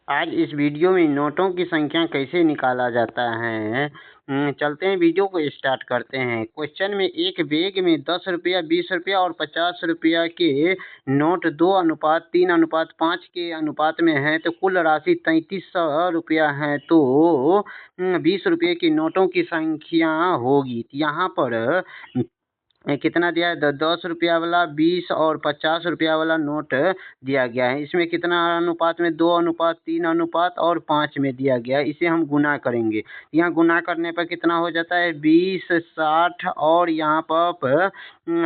आज इस वीडियो में नोटों की संख्या कैसे निकाला जाता है। चलते हैं वीडियो को स्टार्ट करते हैं। क्वेश्चन में एक बैग में 10 रुपया, 20 रुपया और 50 रुपया के नोट 2:3:5 के अनुपात में है तो कुल राशि 3300 रुपया है। तो 20 रुपये की नोटों की संख्या होगी। यहाँ पर कितना दिया है? 10 रुपया वाला, 20 और 50 रुपया वाला नोट दिया गया है। इसमें कितना अनुपात में? 2:3:5 में दिया गया है। इसे हम गुना करेंगे। यहाँ गुना करने पर कितना हो जाता है? 20, 60 और यहाँ पर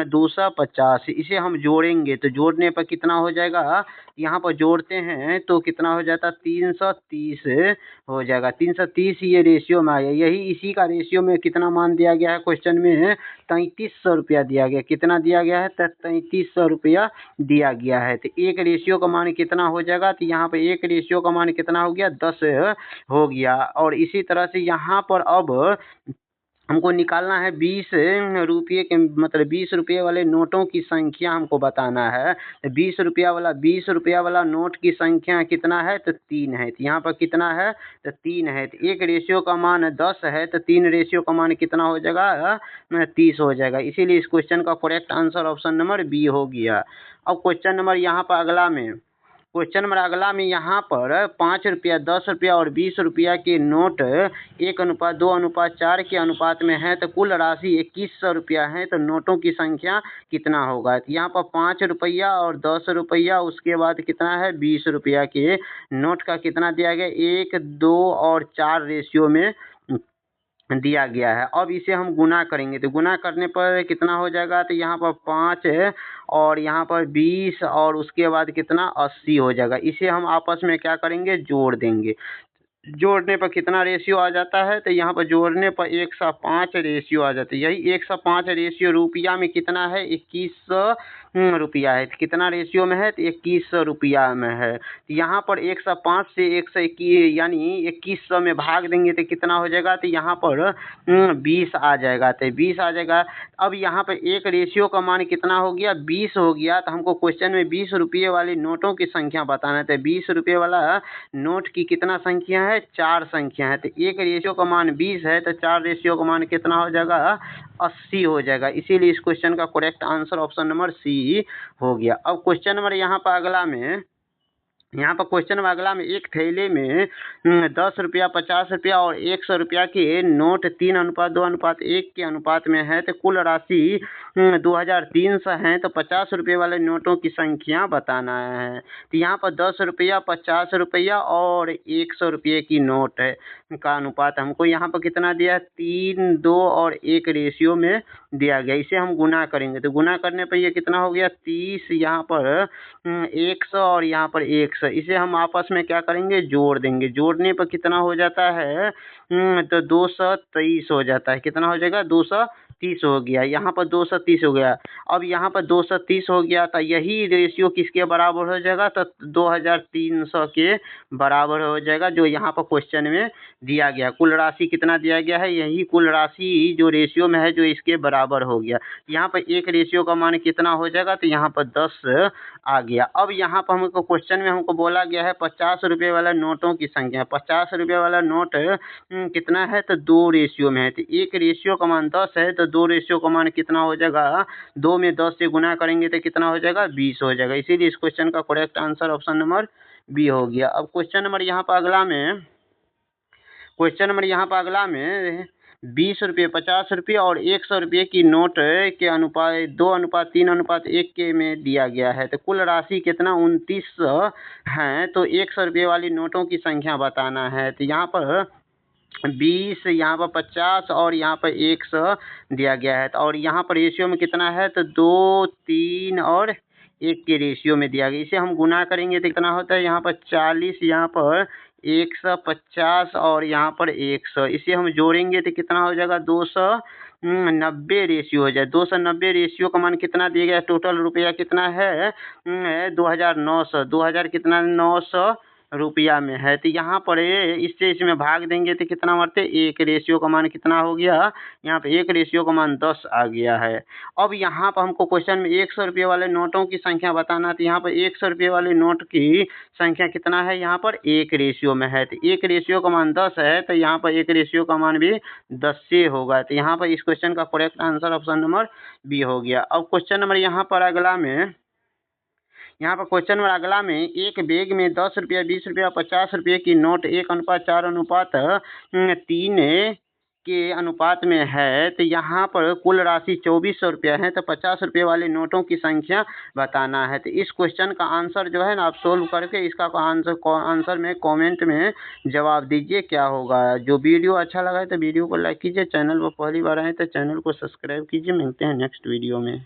250। इसे हम जोड़ेंगे तो जोड़ने पर कितना हो जाएगा? यहाँ पर जोड़ते हैं तो कितना हो जाता? 330 हो जाएगा। 330 ये रेशियो में आया। यही इसी का रेशियो में कितना मान दिया गया है क्वेश्चन में? 3300 रुपया दिया गया। कितना दिया गया है? 3300 रुपया दिया गया है। तो एक रेशियो का मान कितना हो जाएगा? तो यहाँ पे एक रेशियो का मान कितना हो गया? 10 हो गया। और इसी तरह से यहाँ पर अब हमको निकालना है 20 रुपये के, मतलब 20 रुपये वाले नोटों की संख्या हमको बताना है। तो 20 रुपया वाला नोट की संख्या कितना है? तो 3 है। तो यहाँ पर कितना है? तो 3 है। तो एक रेशियो का मान 10 है तो 3 रेशियो का मान कितना हो जाएगा? 30 हो जाएगा। इसीलिए इस क्वेश्चन का correct answer option number B हो गया। अब क्वेश्चन नंबर यहाँ पर अगला में यहाँ पर 5 रुपया, 10 रुपया और 20 रुपया के नोट 1:2:4 के अनुपात में है तो कुल राशि 2100 रुपया है। तो नोटों की संख्या कितना होगा? तो यहाँ पर 5 रुपया और 10 रुपया, उसके बाद कितना है? 20 रुपया के नोट का कितना दिया गया? 1, 2 और 4 रेशियो में दिया गया है। अब इसे हम गुना करेंगे तो गुना करने पर कितना हो जाएगा? तो यहाँ पर 5 और यहाँ पर 20 और उसके बाद कितना? 80 हो जाएगा। इसे हम आपस में क्या करेंगे? जोड़ देंगे। जोड़ने पर कितना रेशियो आ जाता है? तो यहाँ पर जोड़ने पर 1:5 रेशियो आ जाता है। यही 1:5 रेशियो रुपया में कितना है? 2100 रुपया है। तो कितना रेशियो में है? तो 2100 रुपया में है। तो यहाँ पर 1:5 से 121 यानी 2100 में भाग देंगे तो कितना हो जाएगा? तो यहाँ पर 20 आ जाएगा। तो 20 आ जाएगा। अब यहाँ पर एक रेशियो का मान कितना हो गया? 20 हो गया। तो हमको क्वेश्चन में 20 रुपये वाली नोटों की संख्या बताना है। तो 20 रुपये वाला नोट की कितना संख्या है? 4 संख्या है। तो एक रेशियो का मान 20 है तो 4 रेशियो का मान कितना हो जाएगा? 80 हो जाएगा। इसीलिए इस क्वेश्चन का correct answer option number C हो गया। अब क्वेश्चन नंबर यहाँ पर अगला में एक थैले में 10 रुपया, 50 रुपया और 100 रुपया के नोट 3:2:1 के अनुपात में है तो कुल राशि 2300 है। तो 50 रुपये वाले नोटों की संख्या बताना है। तो यहाँ पर 10 रुपया, 50 रुपया और 100 रुपये की नोट है का अनुपात हमको यहाँ पर कितना दिया है? 3, 2 और 1 रेशियो में दिया गया। इसे हम गुना करेंगे तो गुना करने पर ये कितना हो गया? 30, यहाँ पर 100 और यहाँ पर 100। इसे हम आपस में क्या करेंगे? जोड़ देंगे। जोड़ने पर कितना हो जाता है? तो 223 हो जाता है। कितना हो जाएगा? 230 हो गया। यहाँ पर 230 हो गया। अब यहाँ पर 230 हो गया तो यही रेशियो किसके बराबर हो जाएगा? तो 2300 के बराबर हो जाएगा, जो यहाँ पर क्वेश्चन में दिया गया। कुल राशि कितना दिया गया है? यही कुल राशि जो रेशियो में है जो इसके बराबर हो गया। यहाँ पर एक रेशियो का मान कितना हो जाएगा? तो यहाँ पर 10 आ गया। अब यहाँ पर हमको क्वेश्चन में हमको बोला गया है 50 रुपये वाला नोटों की संख्या। 50 रुपये वाला नोट कितना है? तो 2 रेशियो में है। तो एक रेशियो का मान 10 है तो 2 रेशियो का मान कितना हो जाएगा? 2 में 10 से गुना करेंगे तो कितना हो जाएगा? 20 हो जाएगा। इसीलिए इस क्वेश्चन का correct answer option number B हो गया। अब क्वेश्चन नंबर यहाँ पर अगला में 20 रुपये, 50 रुपये और 100 रुपये की नोट के अनुपात 2:3:1 के में दिया गया है। तो कुल राशि कितना? 2900 है। तो 100 रुपये वाली नोटों की संख्या बताना है। तो यहाँ पर 20, यहाँ पर 50 और यहाँ पर 100 दिया गया है। तो और यहाँ पर रेशियो में कितना है? तो 2, 3 और 1 के रेशियो में दिया गया। इसे हम गुना करेंगे तो कितना होता है? यहाँ पर 40, यहाँ पर 150 और यहाँ पर 100। इसे हम जोड़ेंगे तो कितना हो जाएगा? 290 रेशियो हो जाए। 290 रेशियो का मान कितना दिया गया? टोटल रुपया कितना है? 2900। 2000 कितना? 900 रुपया में है। तो यहाँ पर इससे इसमें भाग देंगे तो कितना बढ़ते, 1 रेशियो का मान कितना हो गया, यहाँ पे 1 रेशियो का मान 10 आ गया है। अब यहाँ पर हमको क्वेश्चन में 100 रुपये वाले नोटों की संख्या बताना, तो यहाँ पर 100 रुपये वाले नोट की संख्या कितना है, यहाँ पर 1 रेशियो में है। तो 1 रेशियो का मान 10 है, तो यहाँ पर 1 रेशियो का मान भी 10 से होगा। तो यहाँ पर इस क्वेश्चन का correct answer option number B हो गया। अब क्वेश्चन नंबर यहाँ पर अगला में, यहाँ पर क्वेश्चन नंबर अगला में, एक बैग में 10 रुपया, 20 रुपया, 50 रुपये की नोट 1:4:3 के अनुपात में है। तो यहाँ पर कुल राशि 2400 रुपया है। तो 50 रुपये वाले नोटों की संख्या बताना है। तो इस क्वेश्चन का आंसर जो है ना, आप सोल्व करके इसका आंसर में कमेंट में जवाब दीजिए क्या होगा। जो वीडियो अच्छा लगा है तो वीडियो को लाइक कीजिए, चैनल पर पहली बार आए तो चैनल को सब्सक्राइब कीजिए। मिलते हैं नेक्स्ट वीडियो में।